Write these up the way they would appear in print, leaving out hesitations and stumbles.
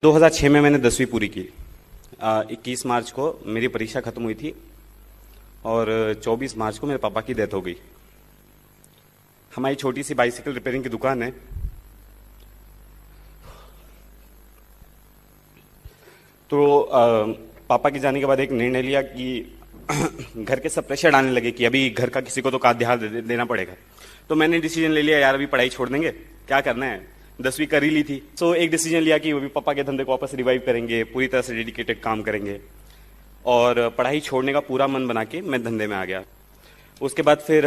2006 में मैंने 10वीं पूरी की। 21 मार्च को मेरी परीक्षा खत्म हुई थी और 24 मार्च को मेरे पापा की डेथ हो गई। हमारी छोटी सी बाइसिकल रिपेयरिंग की दुकान है। तो पापा के जाने के बाद एक निर्णय लिया कि घर के सब प्रेशर डालने लगे कि अभी घर का किसी को तो का ध्यान देना पड़ेगा। तो मैंने डिसीजन ले लिया, यार अभी पढ़ाई छोड़ देंगे, क्या करना है, 10वीं कर ही ली थी। सो एक डिसीजन लिया कि अभी पापा के धंधे को वापस रिवाइव करेंगे, पूरी तरह से डेडिकेटेड काम करेंगे और पढ़ाई छोड़ने का पूरा मन बना के मैं धंधे में आ गया। उसके बाद फिर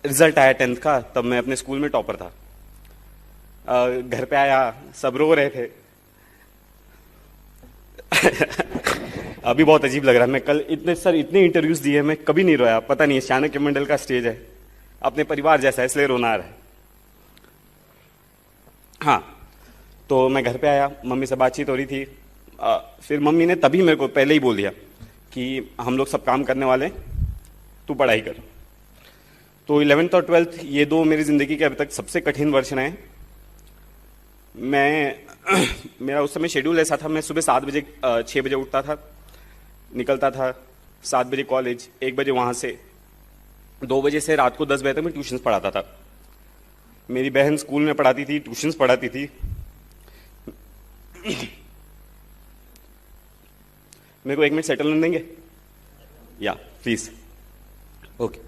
रिजल्ट आया 10th का, तब मैं अपने स्कूल में टॉपर था। घर पे आया, सब रो रहे थे। अभी बहुत अजीब लग रहा है। मैं कल इतने इंटरव्यूज दिए, मैं कभी नहीं रोया। पता नहीं, चाणक्य मंडल का स्टेज है, अपने परिवार जैसा है, इसलिए रोना आ रहा है। हाँ, तो मैं घर पे आया, मम्मी से बातचीत हो रही थी। फिर मम्मी ने तभी मेरे को पहले ही बोल दिया कि हम लोग सब काम करने वाले हैं, तू पढ़ाई कर। तो 11th और 12th ये दो मेरी जिंदगी के अभी तक सबसे कठिन वर्ष रहे। मेरा उस समय शेड्यूल ऐसा था, मैं सुबह 7 बजे 6 बजे उठता था, निकलता था 7 बजे कॉलेज, 1 बजे वहां से, 2 बजे से रात को 10 बजे तक मैं ट्यूशन्स पढ़ाता था। मेरी बहन स्कूल में पढ़ाती थी, ट्यूशन्स पढ़ाती थी। मेरे को 1 मिनट सेटल होने देंगे? या प्लीज। ओके।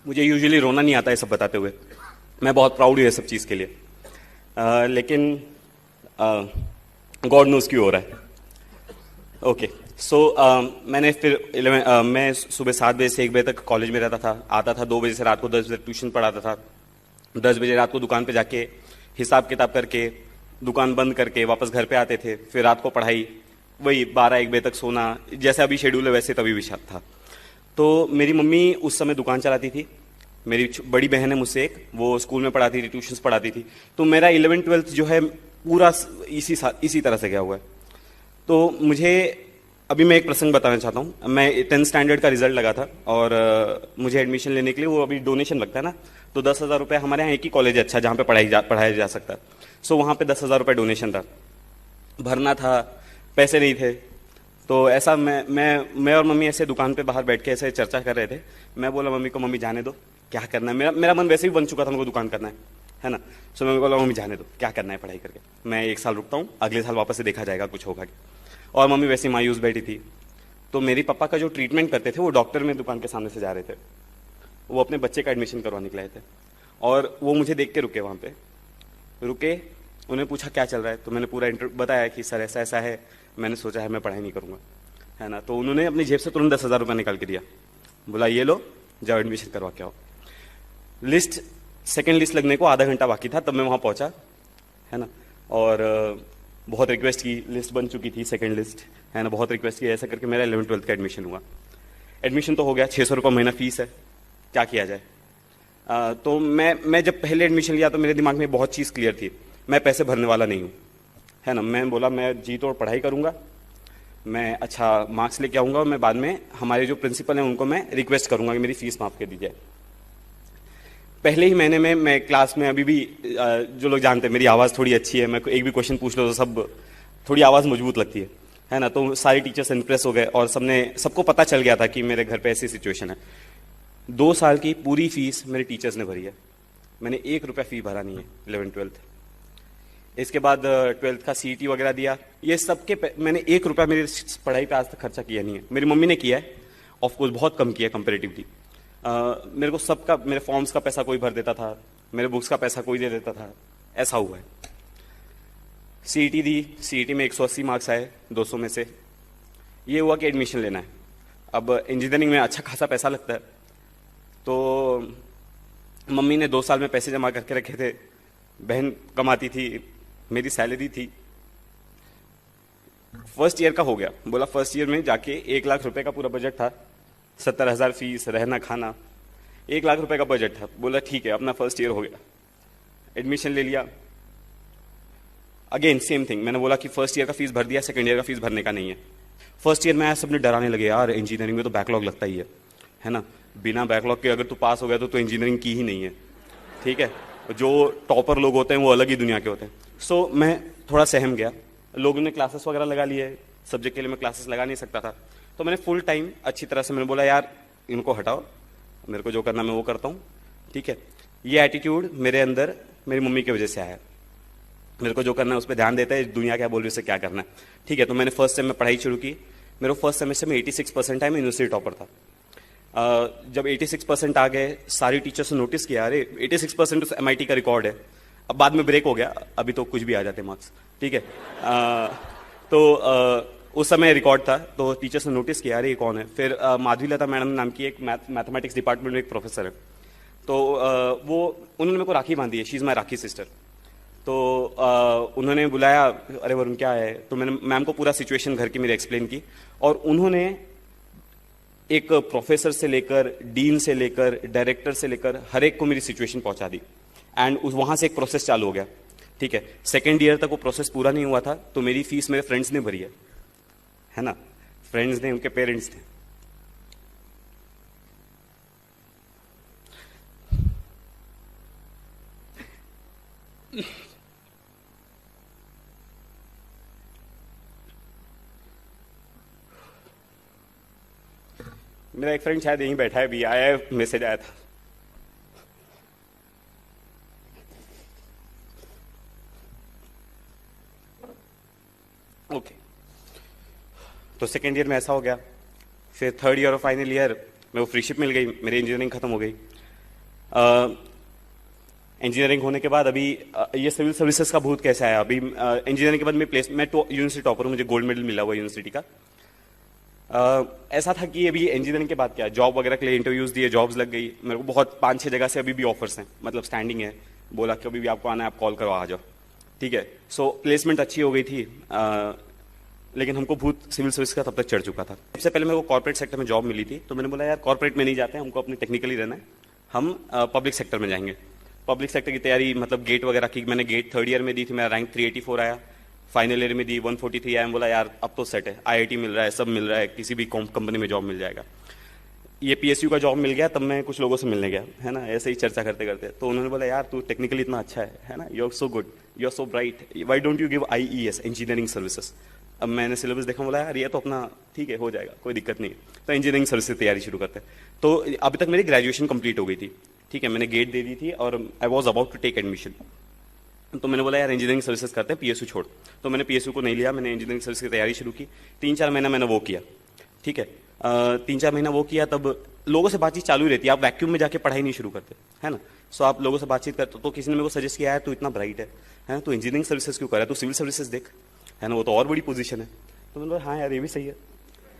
मुझे यूजुअली रोना नहीं आता है सब बताते हुए, मैं बहुत प्राउड हूं ये सब चीज के लिए। लेकिन गॉड नोज क्यों हो रहा है। ओके। सो मैंने फिर मैं सुबह 7 बजे से 1 बजे तक कॉलेज में रहता था, आता था 2 बजे से रात को 10 बजे ट्यूशन पढ़ाता था। 10 बजे रात को दुकान पे जाके हिसाब किताब करके दुकान बंद करके वापस घर पे आते थे। फिर रात को पढ़ाई, वही 12-1 बजे तक सोना, जैसे अभी शेड्यूल है वैसे तभी भी था। तो मेरी मम्मी उस समय दुकान चलाती थी। मेरी बड़ी बहन है मुझसे एक, वो स्कूल में पढ़ाती थी, ट्यूशन्स पढ़ाती थी। तो मेरा 11th-12th जो है पूरा इसी तरह से गया हुआ है। तो मुझे अभी मैं एक प्रसंग बताना चाहता हूँ। मैं 10th स्टैंडर्ड का रिजल्ट लगा था और मुझे एडमिशन लेने के लिए वो अभी डोनेशन लगता है ना, तो 10,000 रुपये, हमारे यहाँ एक ही कॉलेज है अच्छा जहाँ पे पढ़ाया जा सकता है। सो वहाँ पे 10,000 रुपये डोनेशन था, भरना था, पैसे नहीं थे। तो ऐसा मैं और मम्मी ऐसे दुकान पे बाहर बैठ के ऐसे चर्चा कर रहे थे। मैं बोला मम्मी को, मम्मी जाने दो, क्या करना है, मेरा मन वैसे भी बन चुका था, मेरे को दुकान करना है ना। सो मैं बोला मम्मी जाने दो, क्या करना है पढ़ाई करके, मैं 1 साल रुकता हूँ, अगले साल वापस से देखा जाएगा कुछ होगा। और मम्मी वैसे मायूस बैठी थी। तो मेरे पापा का जो ट्रीटमेंट करते थे वो डॉक्टर में दुकान के सामने से जा रहे थे, वो अपने बच्चे का एडमिशन करवाने के लिए थे। और वो मुझे देख के रुके, वहाँ पे रुके, उन्हें पूछा क्या चल रहा है। तो मैंने पूरा बताया कि सर ऐसा ऐसा है, मैंने सोचा है मैं पढ़ाई नहीं करूँगा, है ना। तो उन्होंने अपनी जेब से तुरंत 10,000 रुपये निकाल के दिया, बोला ये लो, जाओ एडमिशन करवा के आओ। सेकेंड लिस्ट लगने को आधा घंटा बाकी था, तब मैं वहाँ पहुँचा, है ना। और बहुत रिक्वेस्ट की, लिस्ट बन चुकी थी सेकेंड लिस्ट, है ना। बहुत रिक्वेस्ट की, ऐसा करके मेरा 11th-12th का एडमिशन हुआ। एडमिशन तो हो गया, 600 रुपये महीना फीस है, क्या किया जाए। तो मैं जब पहले एडमिशन लिया तो मेरे दिमाग में बहुत चीज़ क्लियर थी, मैं पैसे भरने वाला नहीं हूँ, है ना। मैं बोला मैं जी तोड़ पढ़ाई करूँगा, मैं अच्छा मार्क्स लेके आऊँगा और मैं बाद में हमारे जो प्रिंसिपल हैं उनको मैं रिक्वेस्ट करूँगा कि मेरी फीस माफ़ कर दी जाए। पहले ही महीने में मैं क्लास में, अभी भी जो लोग जानते हैं मेरी आवाज़ थोड़ी अच्छी है, मैं एक भी क्वेश्चन पूछ लो तो सब थोड़ी आवाज़ मजबूत लगती है ना। तो सारे टीचर्स इंप्रेस हो गए और सबको पता चल गया था कि मेरे घर पे ऐसी सिचुएशन है। 2 साल की पूरी फीस मेरे टीचर्स ने भरी है, मैंने 1 रुपया फी भरा नहीं है 11th-12th। इसके बाद 12th का CET वगैरह दिया, ये सबके मैंने 1 रुपया मेरी पढ़ाई पे आज तक खर्चा किया नहीं है। मेरी मम्मी ने किया है, ऑफकोर्स बहुत कम किया कंपेरेटिवली। मेरे को सबका, मेरे फॉर्म्स का पैसा कोई भर देता था, मेरे बुक्स का पैसा कोई दे देता था, ऐसा हुआ है। CET दी, CET में 180 मार्क्स आए 200 में से। ये हुआ कि एडमिशन लेना है। अब इंजीनियरिंग में अच्छा खासा पैसा लगता है, तो मम्मी ने 2 साल में पैसे जमा करके रखे थे, बहन कमाती थी, मेरी सैलरी थी। फर्स्ट ईयर का हो गया, बोला फर्स्ट ईयर में जाके 1 लाख रुपए का पूरा बजट था, 70,000 फीस, रहना खाना, 1 लाख रुपए का बजट था। बोला ठीक है, अपना फर्स्ट ईयर हो गया, एडमिशन ले लिया। अगेन सेम थिंग, मैंने बोला कि फर्स्ट ईयर का फीस भर दिया, सेकंड ईयर का फीस भरने का नहीं है। फर्स्ट ईयर में आया, सबने डराने लगे, यार इंजीनियरिंग में तो बैकलॉग लगता ही है, है ना। बिना बैकलॉग के अगर तू पास हो गया तो इंजीनियरिंग की ही नहीं है, ठीक है। जो टॉपर लोग होते हैं वो अलग ही दुनिया के होते हैं। सो मैं थोड़ा सहम गया, लोगों ने क्लासेस वगैरह लगा लिए, सब्जेक्ट के लिए मैं क्लासेस लगा नहीं सकता था। तो मैंने फुल टाइम अच्छी तरह से मैंने बोला यार इनको हटाओ, मेरे को जो करना मैं वो करता हूँ, ठीक है। ये एटीट्यूड मेरे अंदर मेरी मम्मी की वजह से आया, मेरे को जो करना है उस पर ध्यान देता है, दुनिया क्या बोल रही है उसे क्या करना है, ठीक है। तो मैंने फर्स्ट सेम में पढ़ाई शुरू की, मेरे फर्स्ट सेमेस्टर में 86% आए, मैं यूनिवर्सिटी टॉपर था। जब 86% आ गए, सारी टीचर्स ने नोटिस किया अरे 86% तो MIT का रिकॉर्ड है। अब बाद में ब्रेक हो गया, अभी तो कुछ भी आ जाते मार्क्स, ठीक है। उस समय रिकॉर्ड था, तो टीचर्स ने नोटिस किया अरे ये कौन है। फिर माधवी लता मैडम नाम की एक मैथमेटिक्स डिपार्टमेंट में एक प्रोफेसर है, तो वो उन्होंने मेरे को राखी बांधी है, she is my rakhi sister. तो उन्होंने बुलाया, अरे वरुण क्या है, तो मैंने मैम को पूरा सिचुएशन घर की मेरी एक्सप्लेन की, और उन्होंने एक प्रोफेसर से लेकर डीन से लेकर डायरेक्टर से लेकर हर एक को मेरी सिचुएशन पहुंचा दी, एंड वहां से एक प्रोसेस चालू हो गया, ठीक है। सेकेंड ईयर तक वो प्रोसेस पूरा नहीं हुआ था, तो मेरी फीस मेरे फ्रेंड्स ने भरी है ना, फ्रेंड्स ने, उनके पेरेंट्स ने। मेरा एक फ्रेंड शायद यहीं बैठा है, भी आया है, मैसेज आया था। ओके, तो सेकेंड ईयर में ऐसा हो गया। फिर थर्ड ईयर और फाइनल ईयर में वो फ्रीशिप मिल गई, मेरी इंजीनियरिंग खत्म हो गई। इंजीनियरिंग होने के बाद अभी ये सिविल सर्विसेज का भूत कैसे आया, अभी इंजीनियरिंग के बाद मैं यूनिवर्सिटी टॉपर हूँ, मुझे गोल्ड मेडल मिला हुआ यूनिवर्सिटी का। ऐसा था कि अभी इंजीनियरिंग के बाद क्या, जॉब वगैरह के लिए इंटरव्यूज दिए, जॉब्स लग गई, मेरे को बहुत 5-6 जगह से अभी भी ऑफर्स हैं, मतलब स्टैंडिंग है, बोला कि अभी भी आपको आना है आप कॉल करो आ जाओ, ठीक है। सो प्लेसमेंट अच्छी हो गई थी, लेकिन हमको भूत सिविल सर्विस का तब तक चढ़ चुका था। सबसे पहले मेरे को कॉर्पोरेट सेक्टर में जॉब मिली थी, तो मैंने बोला यार कॉर्पोरेट में नहीं जाते हैं, हमको अपने टेक्निकली रहना है, हम पब्लिक सेक्टर में जाएंगे। पब्लिक सेक्टर की तैयारी, मतलब गेट वगैरह की, मैंने गेट थर्ड ईयर में दी थी, मेरा रैंक 384 आया, फाइनल ईयर में दी 143 आया। बोला यार अब तो सेट है, IIT मिल रहा है, सब मिल रहा है, किसी भी कंपनी में जॉब मिल जाएगा। ये PSU का जॉब मिल गया, तब मैं कुछ लोगों से मिलने गया, है ना, ऐसे ही चर्चा करते करते, तो उन्होंने बोला यार तू टेक्निकली इतना अच्छा है ना, you are so good, you are so bright, why don't you give IES, engineering services. अब मैंने सिलेबस देखा, बोला यार ये तो अपना ठीक है, हो जाएगा, कोई दिक्कत नहीं है, तो इंजीनियरिंग सर्विस की तैयारी शुरू करते हैं। तो अभी तक मेरी ग्रेजुएशन कंप्लीट हो गई थी, ठीक है, मैंने गेट दे दी थी और I was about to take admission. तो मैंने बोला यार इंजीनियरिंग सर्विसेज करते हैं, PSU छोड़। तो मैंने PSU को नहीं लिया, मैंने इंजीनियरिंग सर्विस की तैयारी शुरू की। 3-4 महीना मैंने वो किया, ठीक है। 3-4 महीना वो किया, तब लोगों से बातचीत चालू रहती है, आप वैक्यूम में जाके पढ़ाई नहीं शुरू करते, है ना। सो आप लोगों से बातचीत करते, तो किसी ने मेरे को सजेस्ट किया है तू इतना ब्राइट है ना, तू इंजीनियरिंग सर्विसेज क्यों कर रहा है, तू सिविल सर्विसेज देख, है ना, वो तो और बड़ी पोजीशन है। तो मैंने बोला हाँ यार ये भी सही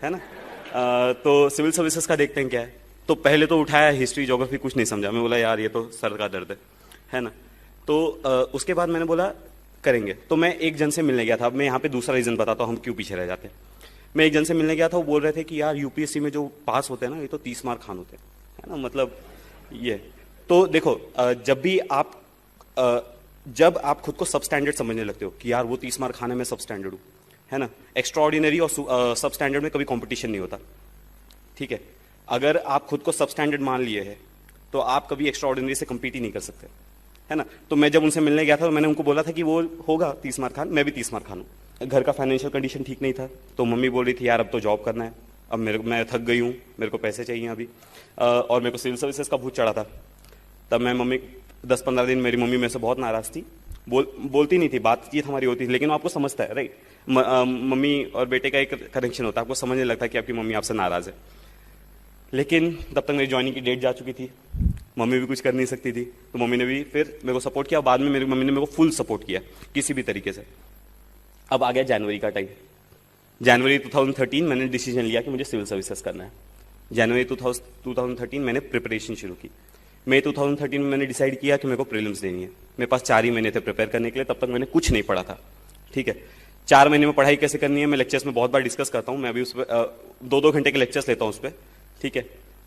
है ना। तो सिविल सर्विसेज का देखते हैं क्या है। तो पहले तो उठाया हिस्ट्री ज्योग्राफी, कुछ नहीं समझा, मैं बोला यार ये तो सर का दर्द है ना। तो उसके बाद मैंने बोला करेंगे। तो मैं एक जन से मिलने गया था, अब मैं यहाँ पे दूसरा रीजन बताता हूँ हम क्यों पीछे रह जाते हैं। मैं एक जन से मिलने गया था, वो बोल रहे थे कि यार UPSC में जो पास होते हैं ना, ये तो 30 मार्क खान होते हैं, है ना, मतलब ये। तो देखो जब आप खुद को सब स्टैंडर्ड समझने लगते हो कि यार वो 30 मार्क खाने में सब स्टैंडर्ड हूँ, है ना, एक्स्ट्रा ऑर्डिनरी और सब स्टैंडर्ड में कभी कॉम्पिटिशन नहीं होता, ठीक है। अगर आप खुद को सब स्टैंडर्ड मान लिए हैं तो आप कभी एक्स्ट्रा ऑर्डिनरी से कम्पीट ही नहीं कर सकते, है ना। तो मैं जब उनसे मिलने गया था, तो मैंने उनको बोला था कि वो होगा 30 मार्क खान, मैं भी 30 मार्क खान हूँ। घर का फाइनेंशियल कंडीशन ठीक नहीं था, तो मम्मी बोल रही थी यार अब तो जॉब करना है, अब मैं थक गई हूँ, मेरे को पैसे चाहिए अभी, और मेरे को सिविल सर्विसेज का भूत चढ़ा था। तब मैं मम्मी 10-15 दिन मेरी मम्मी मेरे से बहुत नाराज थी, बोलती नहीं थी, बातचीत हमारी होती थी, लेकिन आपको समझता है राइट, मम्मी और बेटे का एक कनेक्शन होता है, आपको समझने लगता है कि आपकी मम्मी आपसे नाराज है। लेकिन तब तक मेरी ज्वाइनिंग की डेट जा चुकी थी, मम्मी भी कुछ कर नहीं सकती थी, तो मम्मी ने भी फिर मेरे को सपोर्ट किया। बाद में मेरी मम्मी ने मेरे को फुल सपोर्ट किया किसी भी तरीके से। अब आ गया जनवरी का टाइम, जनवरी 2013 मैंने डिसीजन लिया कि मुझे सिविल सर्विसेज करना है। जनवरी 2013 मैंने प्रिपरेशन शुरू की। मई 2013 में मैंने डिसाइड किया कि मेरे को प्रीलिम्स देनी है। मेरे पास 4 ही महीने थे प्रिपेयर करने के लिए, तब तक मैंने कुछ नहीं पढ़ा था, ठीक है। 4 महीने में पढ़ाई कैसे करनी है मैं लेक्चर्स में बहुत बार डिस्कस करता हूँ, मैं अभी उस पर 2-2 घंटे के लेक्चर्स लेता हूँ उस पर, ठीक है।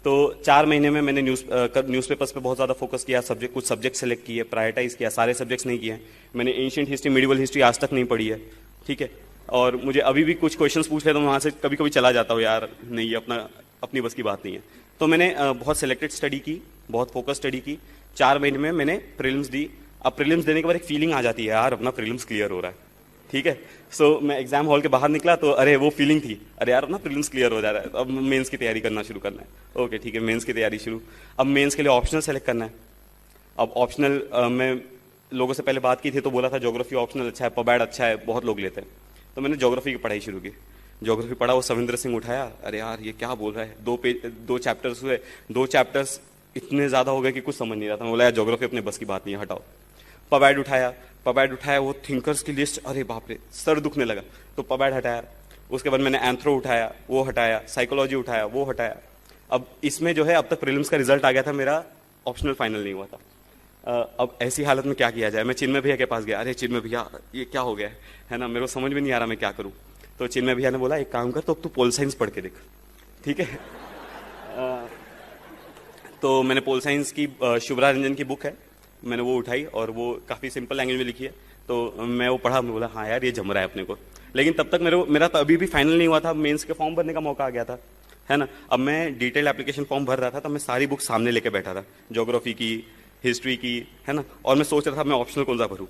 तो 4 महीने में मैंने न्यूज़पेपर्स पे बहुत ज़्यादा फोकस किया, कुछ सब्जेक्ट सेलेक्ट किए, प्रायोरिटाइज किया, सारे सब्जेक्ट्स नहीं किए। मैंने एंशिएंट हिस्ट्री, मिडिवल हिस्ट्री आज तक नहीं पढ़ी है, ठीक है। और मुझे अभी भी कुछ क्वेश्चंस पूछ लेता हूँ, वहाँ से कभी कभी चला जाता हूँ यार, नहीं अपना अपनी बस की बात नहीं है। तो मैंने बहुत सिलेक्टेड स्टडी की, बहुत फोकस स्टडी की। 4 महीने में मैंने प्रीलिम्स दी। अब प्रीलिम्स देने के बाद एक फीलिंग आ जाती है, यार अपना प्रीलिम्स क्लियर हो रहा है, ठीक है। सो मैं एग्जाम हॉल के बाहर निकला तो अरे वो फीलिंग थी, अरे यार अपना प्रीलिम्स क्लियर हो जा रहा है, अब मेंस की तैयारी करना शुरू करना है। ओके ठीक है, मेंस की तैयारी शुरू। अब मेंस के लिए ऑप्शनल सेलेक्ट करना है। अब ऑप्शनल में लोगों से पहले बात की थी तो बोला था ज्योग्राफी ऑप्शनल अच्छा है, पबैड अच्छा है, बहुत लोग लेते हैं। तो मैंने ज्योग्राफी की पढ़ाई शुरू की। ज्योग्राफी पढ़ा, वो सविंद्र सिंह उठाया, अरे यार ये क्या बोल रहा है, 2 चैप्टर्स हुए, 2 चैप्टर्स इतने ज्यादा हो गए कि कुछ समझ नहीं रहा था। मैं बोला यार ज्योग्राफी अपने बस की बात नहीं है, हटाओ। पबैड उठाया, वो थिंकर्स की लिस्ट, अरे बाप रे सर दुखने लगा, तो पबैड हटाया। उसके बाद मैंने एंथ्रो उठाया, वो हटाया, साइकोलॉजी उठाया, वो हटाया। अब इसमें जो है अब तक प्रीलिम्स का रिजल्ट आ गया था मेरा, ऑप्शनल फाइनल नहीं हुआ था। अब ऐसी हालत में क्या किया जाए, मैं चिन्मय भैया के पास गया, अरे चिन्मय भैया ये क्या हो गया है ना, मेरे को समझ में नहीं आ रहा मैं क्या करूं। तो चिन्मय भैया ने बोला एक काम कर, तो अब तू पोल साइंस पढ़ के देख, ठीक है। तो मैंने पोल साइंस की शुभ्रा रंजन की बुक है, मैंने वो उठाई और वो काफी सिंपल लैंग्वेज में लिखी है, तो मैं वो पढ़ा। मैं बोला हाँ यार ये जम रहा है अपने को। लेकिन तब तक मेरा तो अभी भी फाइनल नहीं हुआ था, मेंस के फॉर्म भरने का मौका आ गया था, है ना। अब मैं डिटेल एप्लीकेशन फॉर्म भर रहा था, तब मैं सारी बुक सामने लेके बैठा था, ज्योग्राफी की, हिस्ट्री की, है ना, और मैं सोच रहा था मैं ऑप्शनल कौन सा भरूं,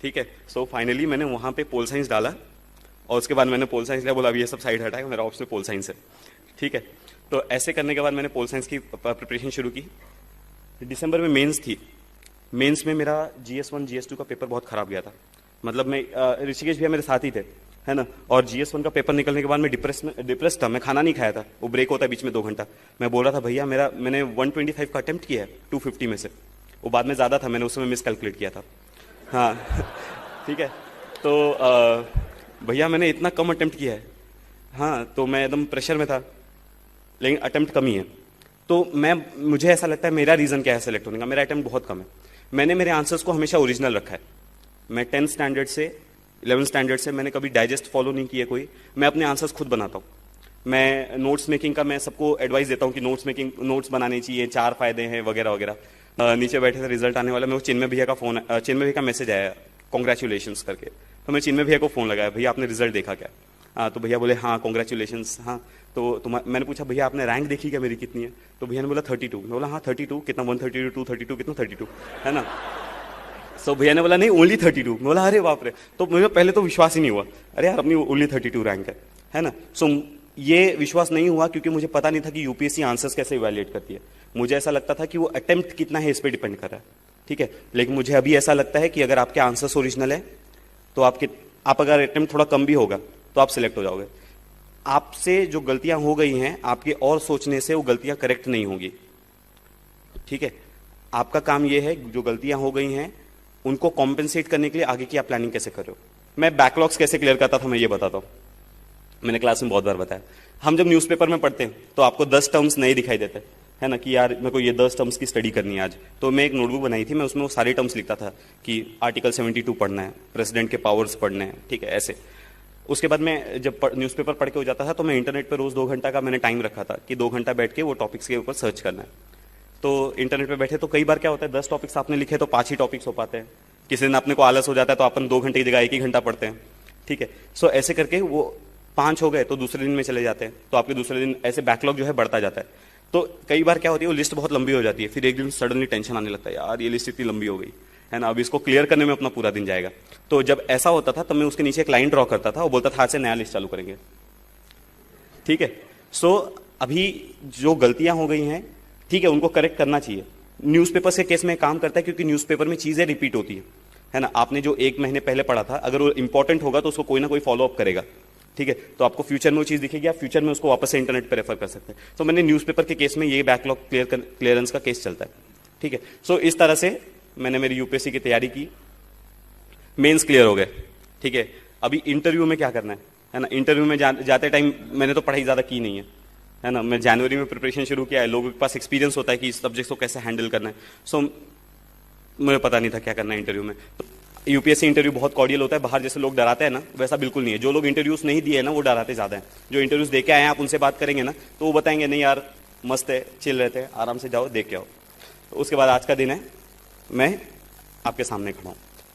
ठीक है। सो फाइनली मैंने वहां पे पोल साइंस डाला और उसके बाद मैंने पोल साइंस लिया, बोला अभी ये सब साइड हटाएगा, मेरा ऑप्शनल पोल साइंस है, ठीक है। तो ऐसे करने के बाद मैंने पोल साइंस की प्रिपरेशन शुरू की। दिसंबर में मेंस थी। मेंस में मेरा GS1 GS2 का पेपर बहुत खराब गया था, मतलब मैं ऋषिकेश भैया मेरे साथ ही थे, है ना। और GS1 का पेपर निकलने के बाद मैं डिप्रेस था, मैं खाना नहीं खाया था, वो ब्रेक होता है बीच में 2 घंटा। मैं बोल रहा था भैया मैंने 125 का अटेम्प्ट किया है 250 में से, वो बाद में ज्यादा था, मैंने उस समय मिस कैलकुलेट किया था, हाँ ठीक है। तो भैया मैंने इतना कम अटेम्प्ट किया है, हाँ। तो मैं एकदम प्रेशर में था, लेकिन अटेम्प्ट कम ही है। तो मुझे ऐसा लगता है मेरा रीजन क्या है सेलेक्ट होने का, मेरा अटेम्प्ट बहुत कम है। मैंने मेरे आंसर्स को हमेशा ओरिजिनल रखा है। मैं 10th स्टैंडर्ड से 11th स्टैंडर्ड से मैंने कभी डाइजेस्ट फॉलो नहीं किया कोई, मैं अपने आंसर्स खुद बनाता हूँ। मैं नोट्स मेकिंग का मैं सबको एडवाइस देता हूँ कि नोट्स बनाने चाहिए, 4 फायदे हैं वगैरह वगैरह। नीचे बैठे थे, रिजल्ट आने वाला, मेरे को चिन्मय भैया का मैसेज आया कॉन्ग्रेचुलेशंस करके। तो मैं चिन्मय भैया को फोन लगाया, भैया आपने रिजल्ट देखा क्या? तो भैया बोले हाँ कॉन्ग्रेचुलेशंस। हाँ तो मैंने पूछा भैया आपने रैंक देखी क्या मेरी कितनी है? तो भैया ने बोला 32। मैं बोला हाँ 32 कितना, 132 232 कितना 32, है ना। सो भैया ने बोला नहीं ओनली 32। मैं बोला अरे बाप रे। तो मुझे पहले तो विश्वास ही नहीं हुआ, अरे यार अपनी ओनली 32 रैंक है ना। सो ये विश्वास नहीं हुआ क्योंकि मुझे पता नहीं था कि यूपीएससी आंसर्स कैसे इवैल्यूएट करती है। मुझे ऐसा लगता था कि वो अटेम्प्ट कितना है इस पर डिपेंड कर रहा है, ठीक है। लेकिन मुझे अभी ऐसा लगता है कि अगर आपके आंसर्स ओरिजिनल है तो आप अगर अटेम्प्ट थोड़ा कम भी होगा तो आप सिलेक्ट हो जाओगे। आपसे जो गलतियां हो गई हैं आपके और सोचने से वो गलतियां करेक्ट नहीं होंगी, ठीक है। आपका काम ये है जो गलतियां हो गई हैं उनको कॉम्पेंसेट करने के लिए आगे की आप प्लानिंग कैसे कर रहे हो। मैं बैकलॉग्स कैसे क्लियर करता था मैं ये बताता हूं, मैंने क्लास में बहुत बार बताया। हम जब न्यूज़पेपर में पढ़ते हैं तो आपको 10 टर्म्स नए दिखाई देते हैं, है ना, कि यार मेरे को ये 10 टर्म्स की स्टडी करनी है आज। तो मैं एक नोटबुक बनाई थी, मैं उसमें वो सारे टर्म्स लिखता था कि आर्टिकल 72 पढ़ना है, प्रेसिडेंट के पावर्स पढ़ने हैं, ठीक है, ऐसे। उसके बाद मैं जब न्यूज़पेपर पढ़ के हो जाता था तो मैं इंटरनेट पर रोज 2 घंटा का मैंने टाइम रखा था कि 2 घंटा बैठ के वो टॉपिक्स के ऊपर सर्च करना है। तो इंटरनेट पे बैठे तो कई बार क्या होता है 10 टॉपिक्स आपने लिखे तो 5 ही टॉपिक्स हो पाते हैं। किसी दिन अपने को आलस हो जाता है तो अपन 2 घंटे की जगह 1 ही घंटा पढ़ते हैं, ठीक है। सो ऐसे करके वो 5 हो गए तो दूसरे दिन में चले जाते हैं, तो आपके दूसरे दिन ऐसे बैकलॉग जो है बढ़ता जाता है। तो कई बार क्या होती है वो लिस्ट बहुत लंबी हो जाती है, फिर एक दिन सडनली टेंशन आने लगता है, यार ये लिस्ट इतनी लंबी हो गई, है ना, अब इसको क्लियर करने में अपना पूरा दिन जाएगा। तो जब ऐसा होता था तब मैं उसके नीचे एक लाइन ड्रॉ करता था और बोलता था आज से नया लिस्ट चालू करेंगे, ठीक है। सो अभी जो गलतियां हो गई हैं, ठीक है, उनको करेक्ट करना चाहिए। न्यूज़पेपर के केस में काम करता है क्योंकि न्यूज़पेपर में चीजें रिपीट होती है ना। आपने जो 1 महीने पहले पढ़ा था अगर वो इंपॉर्टेंट होगा तो उसको कोई ना कोई फॉलो अप करेगा, ठीक है। तो आपको फ्यूचर में वो चीज दिखेगी, आप फ्यूचर में उसको वापस से इंटरनेट पर रेफर कर सकते हैं। तो मैंने न्यूज़पेपर के केस में ये बैकलॉग क्लियरेंस का केस चलता है, ठीक है। सो इस तरह से मैंने मेरी यूपीएससी की तैयारी की, मेंस क्लियर हो गए, ठीक है। अभी इंटरव्यू में क्या करना है ना। इंटरव्यू में जाते टाइम मैंने तो पढ़ाई ज्यादा की नहीं है ना। मैं जनवरी में प्रिपरेशन शुरू किया है, लोगों के पास एक्सपीरियंस होता है कि इस सब्जेक्ट को कैसे हैंडल करना है। सो मुझे पता नहीं था क्या करना है इंटरव्यू में। तो यूपीएससी इंटरव्यू बहुत कॉर्डियल होता है, बाहर जैसे लोग डराते हैं ना वैसा बिल्कुल नहीं है। जो लोग इंटरव्यूज नहीं दिए ना वो डराते ज्यादा है। जो इंटरव्यूज देके आए हैं आप उनसे बात करेंगे ना तो वो बताएंगे नहीं यार मस्त है, चिल रहते हैं, आराम से जाओ देख के आओ। तो उसके बाद आज का दिन है, मैं आपके सामने खड़ा हूं।